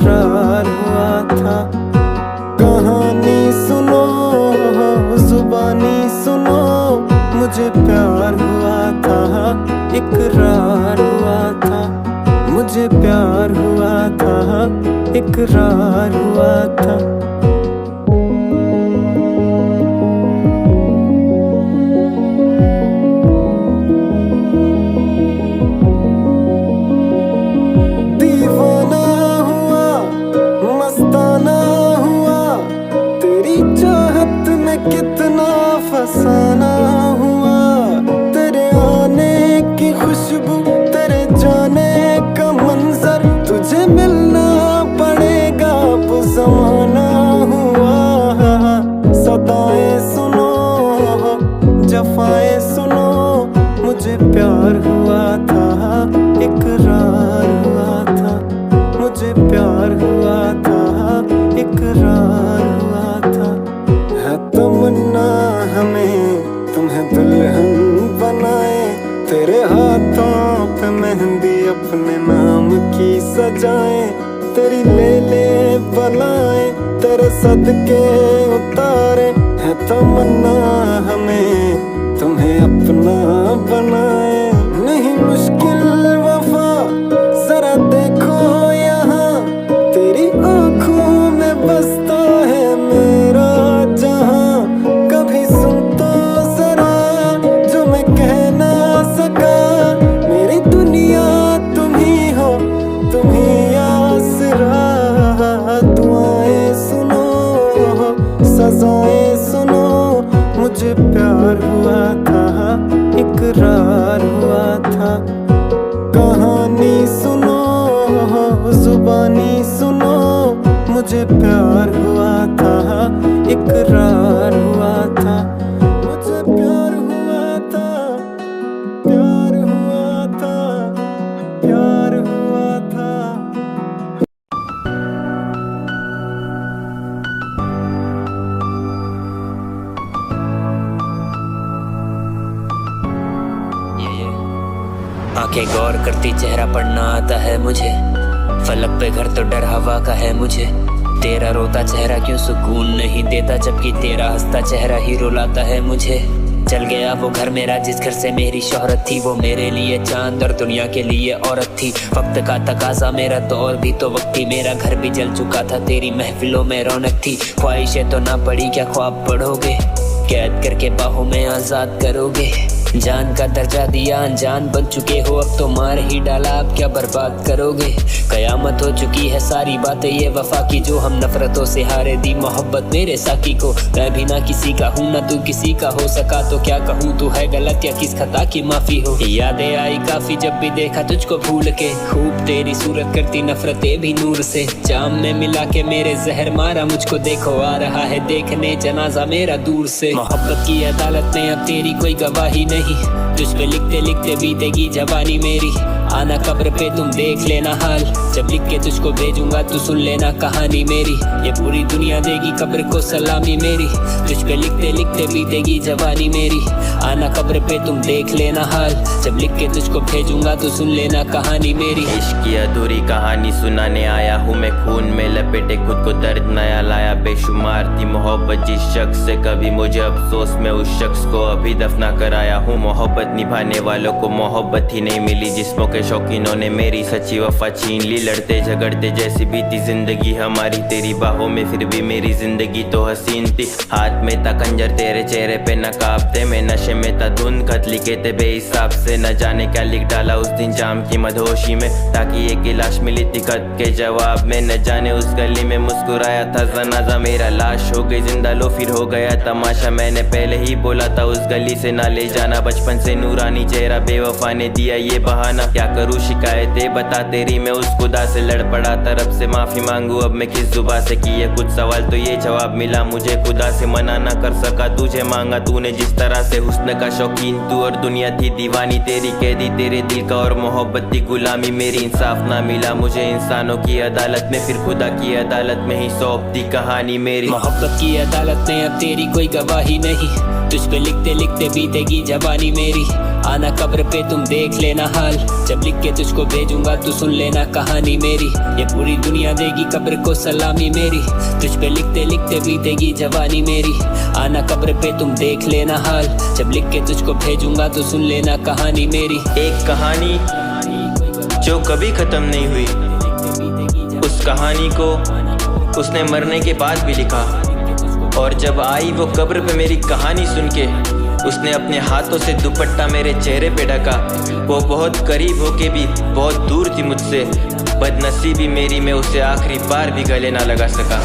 इकरार हुआ था। कहानी सुनो, जुबानी सुनो, मुझे प्यार हुआ था, इकरार हुआ था। मुझे प्यार हुआ था, इकरार हुआ था। दीवाना हुआ, मस्ताना हुआ, तेरी चाहत में कितना फसाना हुआ। तेरे आने की खुशबू, तेरे जाने का मंजर, तुझे मिलना पड़ेगा वो ज़माना हुआ। सदाएं सुनो, जफाएं सुनो, मुझे प्यार हुआ था, इकरार हुआ था। मुझे प्यार हुआ था, इकरार हुआ था। है तमन्ना हमें तुम्हें दुल्हन बनाए, तेरे हाथों पे मेहंदी अपने नाम की सजाए। तेरी ले ले बलाए, तेरे सदके उतारे। है तमन्ना हमें तुम्हें अपना बनाए। नहीं मुश्किल वफा, जरा देखो यहाँ, तेरी आंखों में बसता है मेरा जहां। कभी सुन तो जरा जो मैं कह ना सका, मेरी दुनिया तुम ही हो, तुम ही आसरा। दुआएं सुनो, सजाएं सुनो, मुझे प्यार हुआ था, इकरार हुआ था। कहानी सुनो, जुबानी सुनो, मुझे प्यार हुआ था, इकरार हुआ था। मुझे प्यार हुआ था, प्यार हुआ था, प्यार हुआ था। आंखें गौर करती चेहरा पढ़ना आता है मुझे। फलक पे घर तो डर हवा का है मुझे। तेरा रोता चेहरा क्यों सुकून नहीं देता, जबकि तेरा हंसता चेहरा ही रुलाता है मुझे। चल गया वो घर मेरा जिस घर से मेरी शोहरत थी, वो मेरे लिए चांद और दुनिया के लिए औरत थी। वक्त का तकाजा मेरा दौर भी तो वक्ती, मेरा घर भी जल चुका था, तेरी महफिलों में रौनक थी। ख्वाहिशें तो ना पड़ी क्या ख्वाब पढ़ोगे, कैद करके बाहों में आजाद करोगे। जान का दर्जा दिया अनजान बन चुके हो, अब तो मार ही डाला, अब क्या बर्बाद करोगे। कयामत हो चुकी है सारी बातें ये वफा की, जो हम नफरतों से हारे दी मोहब्बत मेरे साकी को। मैं भी ना किसी का हूँ ना तू किसी का हो सका, तो क्या कहूँ तू है गलत या किस खता की माफी हो। यादें आई काफी जब भी देखा तुझको भूल के, खूब तेरी सूरत करती नफरतें भी नूर से। जाम में मिला के मेरे जहर मारा मुझको, देखो आ रहा है देखने जनाजा मेरा दूर से। मोहब्बत की अदालत में अब तेरी कोई गवाही नहीं, तुझ पे लिखते लिखते बीतेगी जवानी मेरी। आना कब्र पे तुम देख लेना हाल, जब लिख के तुझको भेजूंगा तू सुन लेना कहानी मेरी। ये पूरी दुनिया देगी कब्र को सलामी मेरी, तुझ पे लिखते लिखते बीतेगी जवानी मेरी। आना कब्र पे तुम देख लेना हाल, जब लिख के तुझको भेजूंगा तू सुन लेना कहानी मेरी। इश्क की अधूरी कहानी सुनाने आया हूँ मैं, खून में लपेटे खुद को दर्द नया लाया। बेशुमार थी मोहब्बत जिस शख्स से, कभी मुझे अफसोस में उस शख्स को अभी दफना कराया हूँ। मोहब्बत निभाने वालों को मोहब्बत ही नहीं मिली, जिस्मों के शौकीनों ने मेरी सच्ची वफा छीन ली। लड़ते झगड़ते जैसी बीती जिंदगी हमारी, तेरी बाहों में फिर भी मेरी जिंदगी तो हसीन थी। हाथ में था खंजर तेरे चेहरे पे नकाब थे, मैं नशे में था धुन, खत लिखे थे बेहिसाब से। न जाने क्या लिख डाला उस दिन जाम की मदहोशी में, ताकि एक गिलास मिली थी खत के जवाब में। न जाने उस गली में मुस्कुराया था जनाजा मेरा, लाश हो गई जिंदा लो फिर हो गया तमाशा। मैंने पहले ही बोला था उस गली से ना ले जाना, बचपन से नूरानी चेहरा बेवफा ने दिया ये बहाना। क्या करूँ शिकायतें बता तेरी मैं उस खुदा से, लड़ पड़ा तरफ से माफी मांगू अब मैं किस जुबा से। किए कुछ सवाल तो ये जवाब मिला मुझे खुदा से, मना ना कर सका तुझे मांगा तूने जिस तरह से। हुस्न का शौकीन तू और दुनिया थी दीवानी तेरी, कैदी तेरे दिल का और मोहब्बत थी गुलामी मेरी। इंसाफ ना मिला मुझे इंसानों की अदालत में, फिर खुदा की अदालत में ही सौंप दी कहानी मेरी। मोहब्बत की अदालत में अब तेरी कोई गवाही नहीं, तुझ पे लिखते लिखते बीतेगी जवानी मेरी। आना कब्र पे तुम देख लेना हाल, जब लिख के तुझको भेजूंगा तू सुन लेना कहानी मेरी। ये पूरी दुनिया देगी कब्र को सलामी मेरी, तुझ पे लिखते लिखते बीतेगी जवानी मेरी। आना कब्र पे तुम देख लेना हाल, जब लिख के तुझको भेजूंगा तू सुन लेना कहानी मेरी। एक कहानी जो कभी खत्म नहीं हुई, उस कहानी को उसने मरने के बाद भी लिखा। और जब आई वो कब्र पे मेरी कहानी सुन के, उसने अपने हाथों से दुपट्टा मेरे चेहरे पे ढका। वो बहुत करीब होके भी बहुत दूर थी मुझसे, बदनसीबी मेरी मैं उसे आखिरी बार भी गले ना लगा सका।